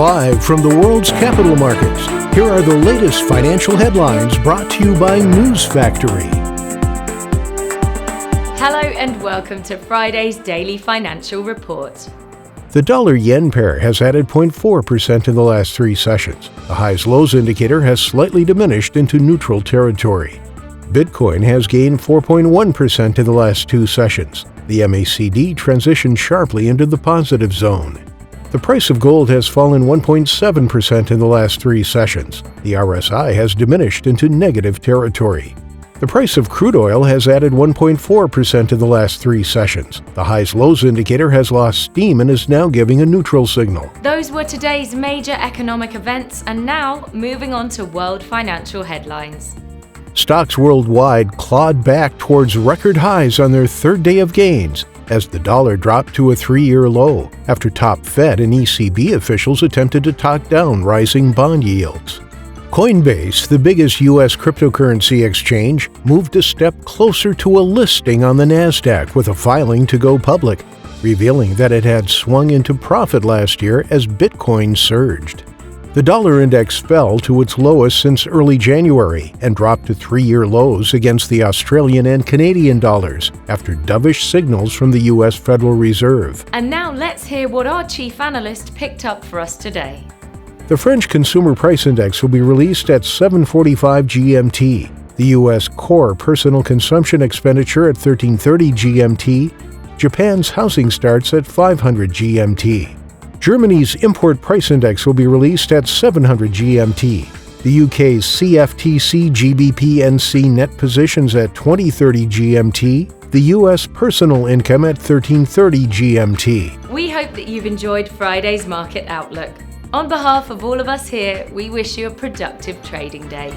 Live from the world's capital markets, here are the latest financial headlines brought to you by News Factory. Hello and welcome to Friday's Daily Financial Report. The dollar-yen pair has added 0.4% in the last three sessions. The highs-lows indicator has slightly diminished into neutral territory. Bitcoin has gained 4.1% in the last two sessions. The MACD transitioned sharply into the positive zone. The price of gold has fallen 1.7% in the last three sessions. The RSI has diminished into negative territory. The price of crude oil has added 1.4% in the last three sessions. The highs-lows indicator has lost steam and is now giving a neutral signal. Those were today's major economic events, and now moving on to world financial headlines. Stocks worldwide clawed back towards record highs on their third day of gains as the dollar dropped to a three-year low after top Fed and ECB officials attempted to talk down rising bond yields. Coinbase, the biggest U.S. cryptocurrency exchange, moved a step closer to a listing on the Nasdaq with a filing to go public, revealing that it had swung into profit last year as Bitcoin surged. The dollar index fell to its lowest since early January and dropped to three-year lows against the Australian and Canadian dollars after dovish signals from the U.S. Federal Reserve. And now let's hear what our chief analyst picked up for us today. The French Consumer Price Index will be released at 7:45 GMT, the U.S. Core Personal Consumption Expenditure at 13:30 GMT, Japan's housing starts at 500 GMT. Germany's Import Price Index will be released at 700 GMT, the UK's CFTC GBP/NC net positions at 20:30 GMT, the US Personal Income at 13:30 GMT. We hope that you've enjoyed Friday's Market Outlook. On behalf of all of us here, we wish you a productive trading day.